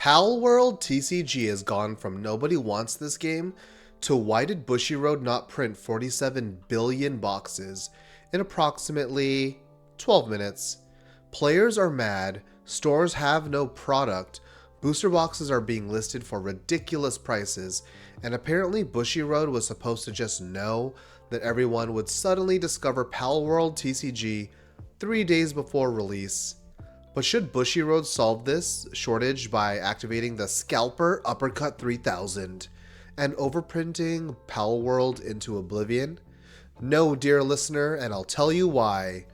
Palworld TCG has gone from nobody wants this game to why did Bushiroad not print 47 billion boxes in approximately 12 minutes? Players are mad, stores have no product, booster boxes are being listed for ridiculous prices, and apparently Bushiroad was supposed to just know that everyone would suddenly discover Palworld TCG 3 days before release. But should Bushiroad solve this shortage by activating the Scalper Uppercut 3000 and overprinting Palworld into oblivion? No, dear listener, and I'll tell you why.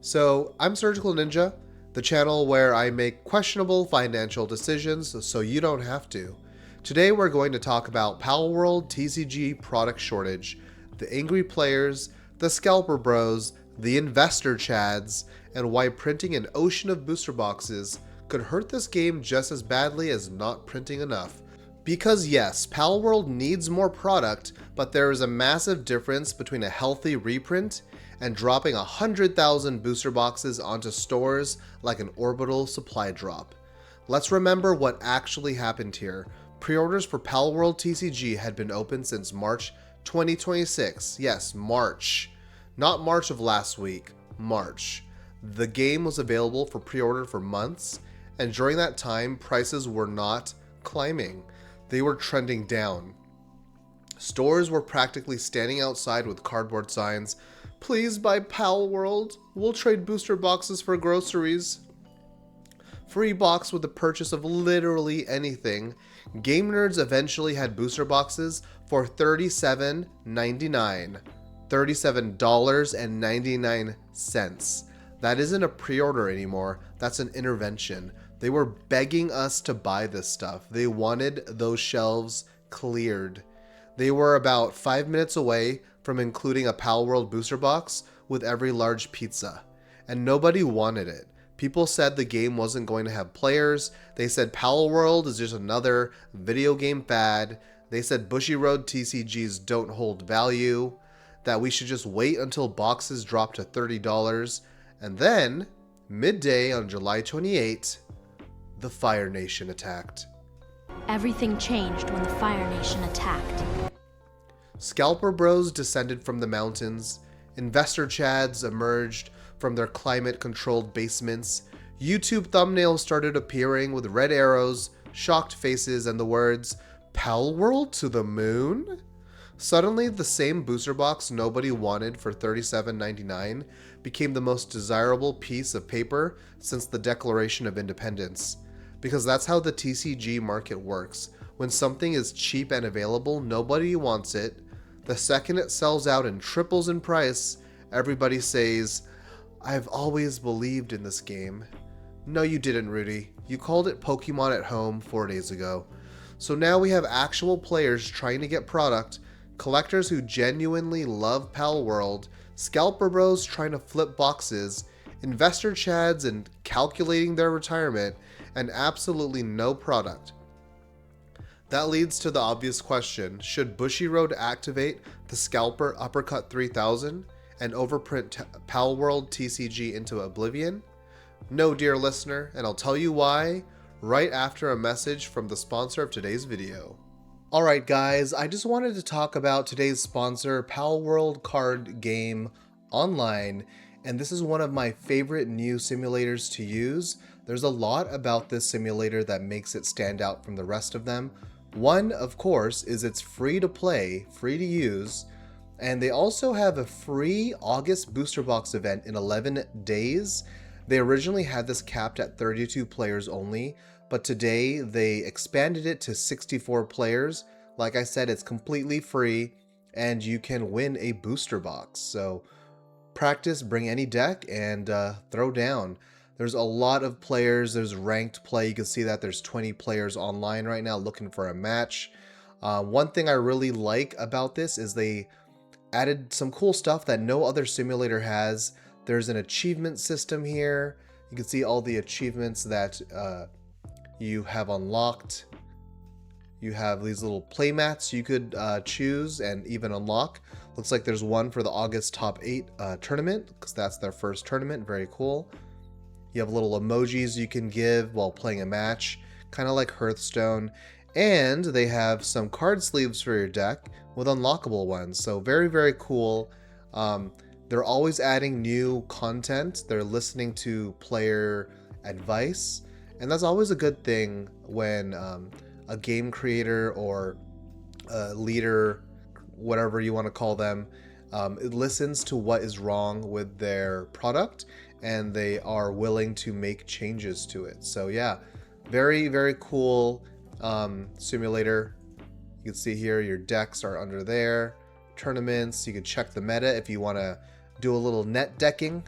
So, I'm Surgical Ninja, the channel where I make questionable financial decisions so you don't have to. Today we're going to talk about Palworld TCG product shortage, the angry players, the scalper bros, the investor chads, and why printing an ocean of booster boxes could hurt this game just as badly as not printing enough. Because yes, Palworld needs more product, but there is a massive difference between a healthy reprint and dropping 100,000 booster boxes onto stores like an orbital supply drop. Let's remember what actually happened here. Pre-orders for Palworld TCG had been open since March 2026. Yes, March. Not March of last week, March. The game was available for pre-order for months, and during that time, prices were not climbing. They were trending down. Stores were practically standing outside with cardboard signs, "Please buy Palworld, we'll trade booster boxes for groceries." Free box with the purchase of literally anything. Game Nerdz eventually had booster boxes for $37.99. $37.99. That isn't a pre-order anymore, that's an intervention. They were begging us to buy this stuff. They wanted those shelves cleared. They were about 5 minutes away from including a Palworld booster box with every large pizza, and nobody wanted it. People said the game wasn't going to have players. They said Palworld is just another video game fad. They said Bushiroad TCGs don't hold value, that we should just wait until boxes drop to $30. And then, midday on July 28, the Fire Nation attacked. Everything changed when the Fire Nation attacked. Scalper bros descended from the mountains. Investor chads emerged from their climate-controlled basements. YouTube thumbnails started appearing with red arrows, shocked faces, and the words, "Palworld to the moon?" Suddenly, the same booster box nobody wanted for $37.99 became the most desirable piece of paper since the Declaration of Independence. Because that's how the TCG market works. When something is cheap and available, nobody wants it. The second it sells out and triples in price, everybody says, "I've always believed in this game." No, you didn't, Rudy. You called it Pokemon at home 4 days ago. So now we have actual players trying to get product, collectors who genuinely love Palworld, scalper bros trying to flip boxes, investor chads and calculating their retirement, and absolutely no product. That leads to the obvious question, should Bushiroad activate the Scalper Uppercut 3000 and overprint Palworld TCG into oblivion? No, dear listener, and I'll tell you why right after a message from the sponsor of today's video. Alright guys, I just wanted to talk about today's sponsor, Palworld Card Game Online, and this is one of my favorite new simulators to use. There's a lot about this simulator that makes it stand out from the rest of them. One, of course, is it's free to play, free to use, and they also have a free August booster box event in 11 days. They originally had this capped at 32 players only, but today they expanded it to 64 players. Like I said, it's completely free and you can win a booster box. So practice, bring any deck, and throw down. There's a lot of players. There's ranked play. You can see that there's 20 players online right now looking for a match. One thing I really like about this is they added some cool stuff that no other simulator has. There's an achievement system here. You can see all the achievements that you have unlocked. You have these little play mats you could choose and even unlock. Looks like there's one for the August Top 8 tournament, because that's their first tournament. Very cool. You have little emojis you can give while playing a match. kind of like Hearthstone. And they have some card sleeves for your deck with unlockable ones. So very, very cool. They're always adding new content. They're listening to player advice. And that's always a good thing when a game creator or a leader, whatever you want to call them, it listens to what is wrong with their product and they are willing to make changes to it. So yeah, very, very cool simulator. You can see here your decks are under there. Tournaments, you can check the meta if you want to do a little net decking,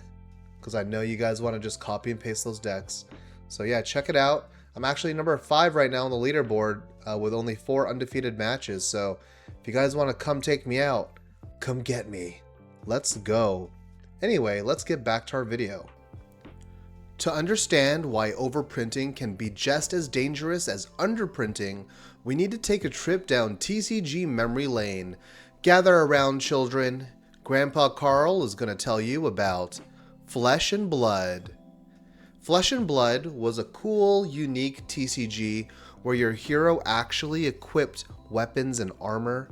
because I know you guys want to just copy and paste those decks. So yeah, check it out. I'm actually number 5 right now on the leaderboard with only 4 undefeated matches. So if you guys want to come take me out, come get me. Let's go. Anyway, let's get back to our video. To understand why overprinting can be just as dangerous as underprinting, we need to take a trip down TCG memory lane. Gather around, children. Grandpa Carl is going to tell you about Flesh and Blood. Flesh and Blood was a cool, unique TCG where your hero actually equipped weapons and armor.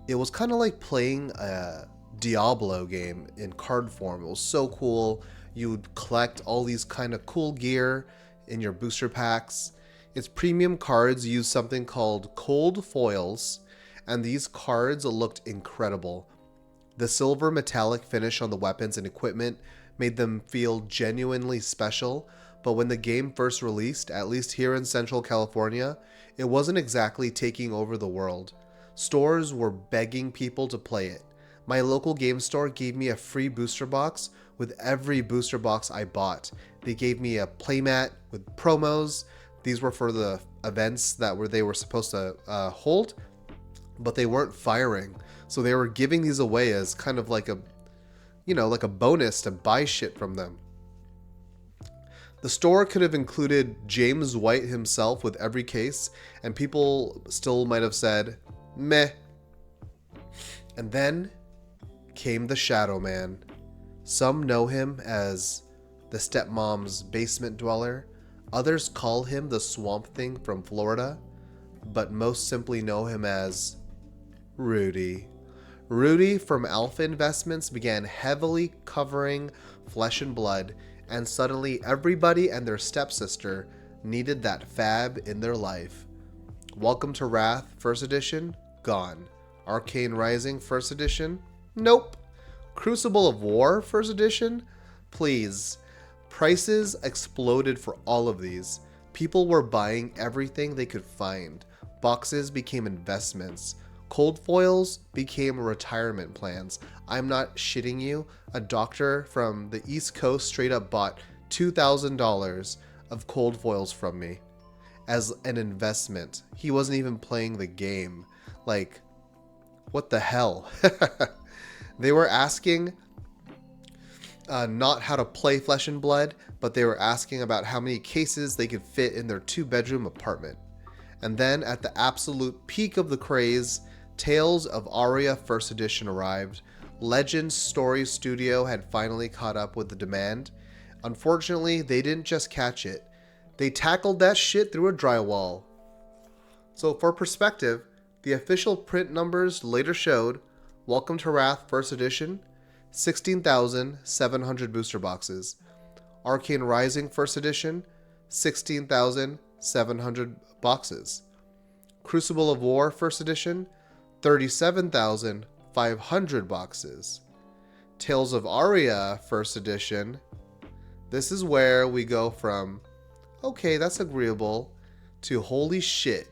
It was kind of like playing a Diablo game in card form. It was so cool. You would collect all these kind of cool gear in your booster packs. Its premium cards use something called cold foils, and these cards looked incredible. The silver metallic finish on the weapons and equipment made them feel genuinely special, but when the game first released, at least here in Central California, it wasn't exactly taking over the world. Stores were begging people to play it. My local game store gave me a free booster box with every booster box I bought. They gave me a playmat with promos. These were for the events that they were supposed to hold, but they weren't firing. So they were giving these away as kind of like a, like a bonus to buy shit from them. The store could have included James White himself with every case, and people still might have said, meh. And then came the Shadow Man. Some know him as the stepmom's basement dweller. Others call him the Swamp Thing from Florida, but most simply know him as Rudy. Rudy from Alpha Investments began heavily covering Flesh and Blood, and suddenly everybody and their stepsister needed that fab in their life. Welcome to Wrath First Edition? Gone. Arcane Rising First Edition? Nope. Crucible of War First Edition? Please. Prices exploded for all of these. People were buying everything they could find. Boxes became investments. Cold foils became retirement plans. I'm not shitting you. A doctor from the East Coast straight up bought $2,000 of cold foils from me as an investment. He wasn't even playing the game. Like, what the hell? They were asking not how to play Flesh and Blood, but they were asking about how many cases they could fit in their 2-bedroom apartment. And then at the absolute peak of the craze, Tales of Aria First Edition arrived. Legends Story Studio had finally caught up with the demand. Unfortunately, they didn't just catch it. They tackled that shit through a drywall. So for perspective, the official print numbers later showed Welcome to Wrath First Edition, 16,700 booster boxes. Arcane Rising First Edition, 16,700 boxes. Crucible of War First Edition, 37,500 boxes. Tales of Aria First Edition. This is where we go from, okay, that's agreeable, to holy shit,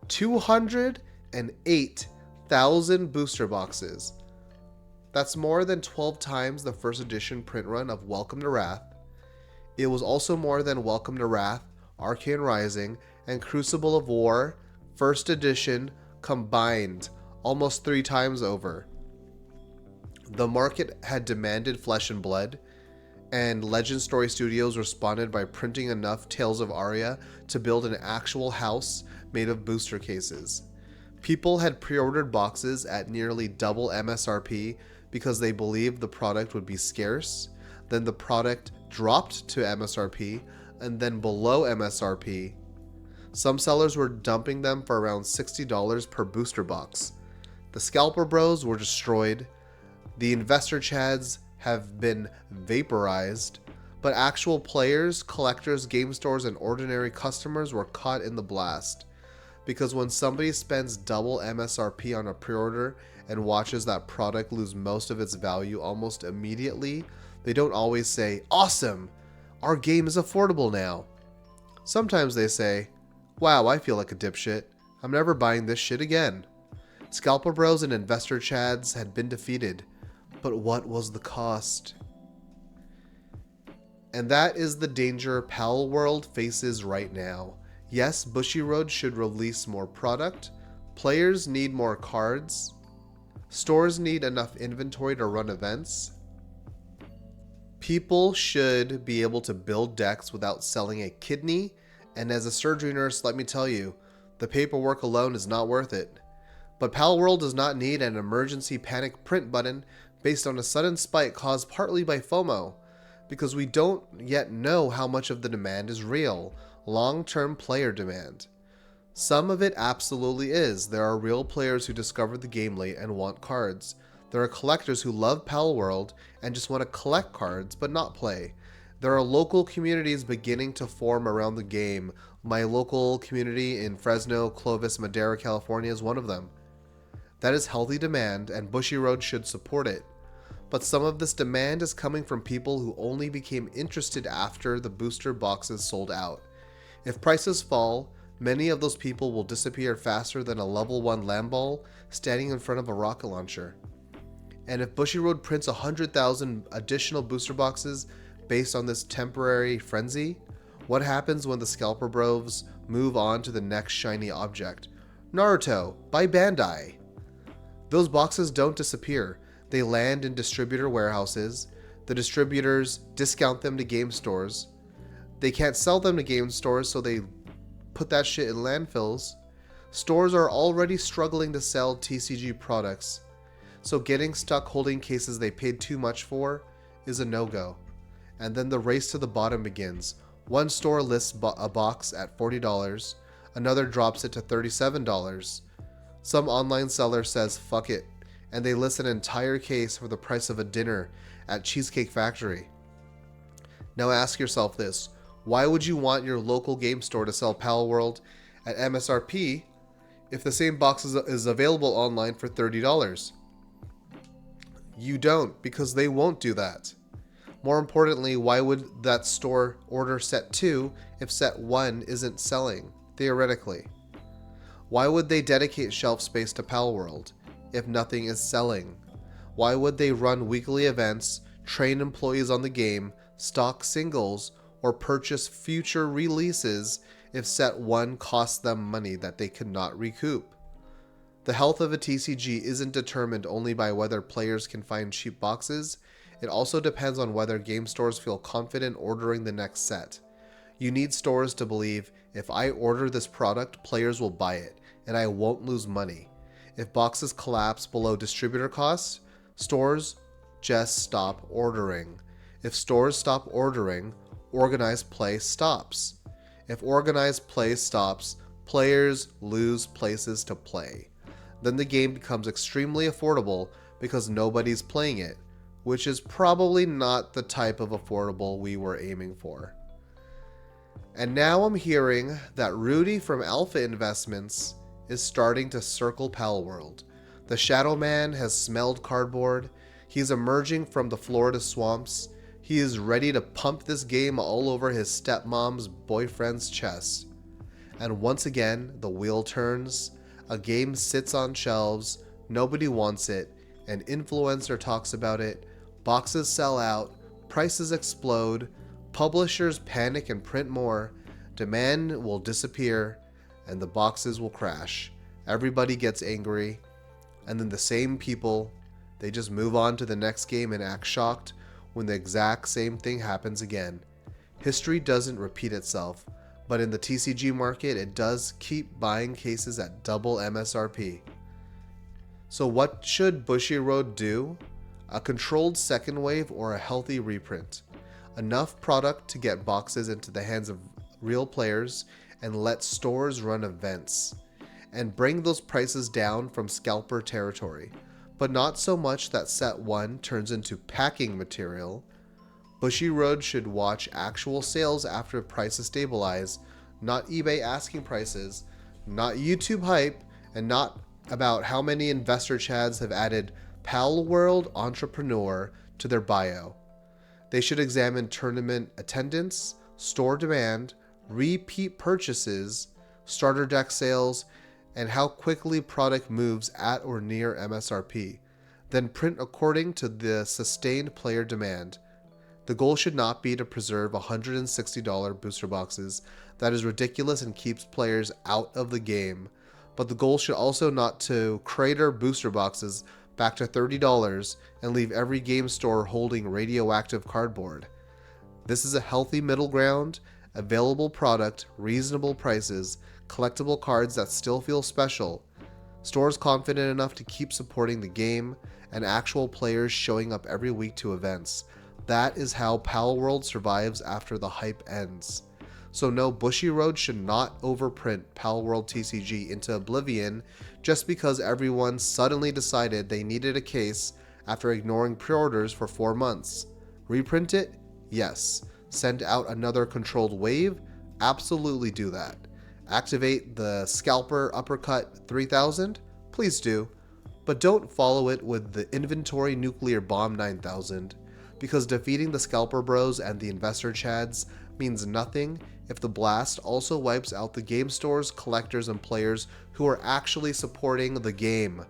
208,000 booster boxes. That's more than 12 times the first edition print run of Welcome to Wrath. It was also more than Welcome to Wrath, Arcane Rising, and Crucible of War First Edition combined, almost 3 times over. The market had demanded Flesh and Blood, and Legend Story Studios responded by printing enough Tales of Aria to build an actual house made of booster cases. People had pre-ordered boxes at nearly double MSRP because they believed the product would be scarce. Then the product dropped to MSRP and then below MSRP. Some sellers were dumping them for around $60 per booster box. The Scalper Bros were destroyed. The investor chads have been vaporized. But actual players, collectors, game stores, and ordinary customers were caught in the blast. Because when somebody spends double MSRP on a pre-order and watches that product lose most of its value almost immediately, they don't always say, "Awesome! Our game is affordable now." Sometimes they say, "Wow, I feel like a dipshit. I'm never buying this shit again." Scalper Bros and investor chads had been defeated, but what was the cost? And that is the danger Palworld faces right now. Yes, Bushiroad should release more product. Players need more cards. Stores need enough inventory to run events. People should be able to build decks without selling a kidney. And as a surgery nurse, let me tell you, the paperwork alone is not worth it. But Palworld does not need an emergency panic print button based on a sudden spike caused partly by FOMO, because we don't yet know how much of the demand is real, long-term player demand. Some of it absolutely is. There are real players who discovered the game late and want cards. There are collectors who love Palworld and just want to collect cards but not play. There are local communities beginning to form around the game. My local community in Fresno, Clovis, Madera, California is one of them. That is healthy demand, and Bushiroad should support it. But some of this demand is coming from people who only became interested after the booster boxes sold out. If prices fall, many of those people will disappear faster than a level 1 Lamball standing in front of a rocket launcher. And if Bushiroad prints 100,000 additional booster boxes based on this temporary frenzy, what happens when the Scalper Bros move on to the next shiny object? Naruto, by Bandai. Those boxes don't disappear. They land in distributor warehouses. The distributors discount them to game stores. They can't sell them to game stores, so they put that shit in landfills. Stores are already struggling to sell TCG products, so getting stuck holding cases they paid too much for is a no-go. And then the race to the bottom begins. One store lists a box at $40, another drops it to $37. Some online seller says fuck it, and they list an entire case for the price of a dinner at Cheesecake Factory. Now ask yourself this: why would you want your local game store to sell Palworld at MSRP if the same box is available online for $30? You don't, because they won't do that. More importantly, why would that store order set 2 if set 1 isn't selling, theoretically? Why would they dedicate shelf space to Palworld if nothing is selling? Why would they run weekly events, train employees on the game, stock singles, or purchase future releases if set 1 costs them money that they could not recoup? The health of a TCG isn't determined only by whether players can find cheap boxes. It also depends on whether game stores feel confident ordering the next set. You need stores to believe, if I order this product, players will buy it, and I won't lose money. If boxes collapse below distributor costs, stores just stop ordering. If stores stop ordering, organized play stops. If organized play stops, players lose places to play. Then the game becomes extremely affordable because nobody's playing it, which is probably not the type of affordable we were aiming for. And now I'm hearing that Rudy from Alpha Investments is starting to circle Palworld. The Shadow Man has smelled cardboard. He's emerging from the Florida swamps. He is ready to pump this game all over his stepmom's boyfriend's chest. And once again, the wheel turns. A game sits on shelves, nobody wants it, an influencer talks about it, boxes sell out, prices explode, publishers panic and print more, demand will disappear, and the boxes will crash. Everybody gets angry, and then the same people, they just move on to the next game and act shocked when the exact same thing happens again. History doesn't repeat itself, but in the TCG market, it does keep buying cases at double MSRP. So what should Bushiroad do? A controlled second wave or a healthy reprint? Enough product to get boxes into the hands of real players and let stores run events and bring those prices down from scalper territory, but not so much that set 1 turns into packing material. Bushiroad should watch actual sales after prices stabilize, not eBay asking prices, not YouTube hype, and not about how many investor chads have added Palworld Entrepreneur to their bio. They should examine tournament attendance, store demand, repeat purchases, starter deck sales, and how quickly product moves at or near MSRP. Then print according to the sustained player demand. The goal should not be to preserve $160 booster boxes. That is ridiculous and keeps players out of the game. But the goal should also not to crater booster boxes back to $30 and leave every game store holding radioactive cardboard. This is a healthy middle ground, available product, reasonable prices, collectible cards that still feel special, stores confident enough to keep supporting the game, and actual players showing up every week to events. That is how Palworld survives after the hype ends. So no, Bushiroad should not overprint Palworld TCG into oblivion just because everyone suddenly decided they needed a case after ignoring pre-orders for 4 months. Reprint it? Yes. Send out another controlled wave? Absolutely do that. Activate the Scalper Uppercut 3000? Please do. But don't follow it with the Inventory Nuclear Bomb 9000, because defeating the Scalper Bros and the Investor Chads means nothing if the blast also wipes out the game stores, collectors, and players who are actually supporting the game.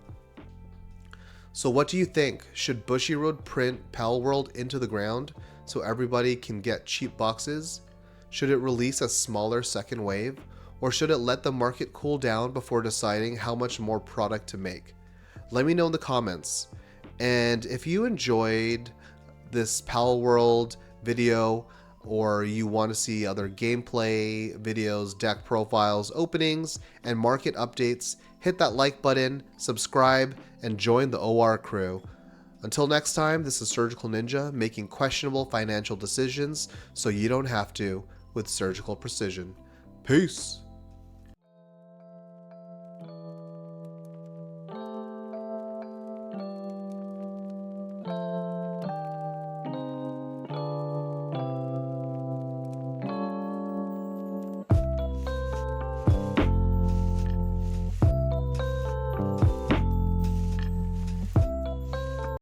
So what do you think? Should Bushiroad print Palworld into the ground so everybody can get cheap boxes? Should it release a smaller second wave? Or should it let the market cool down before deciding how much more product to make? Let me know in the comments. And if you enjoyed this Palworld video, or you want to see other gameplay videos, deck profiles, openings, and market updates, hit that like button, subscribe, and join the OR crew. Until next time, this is Surgical Ninja, making questionable financial decisions so you don't have to with surgical precision. Peace!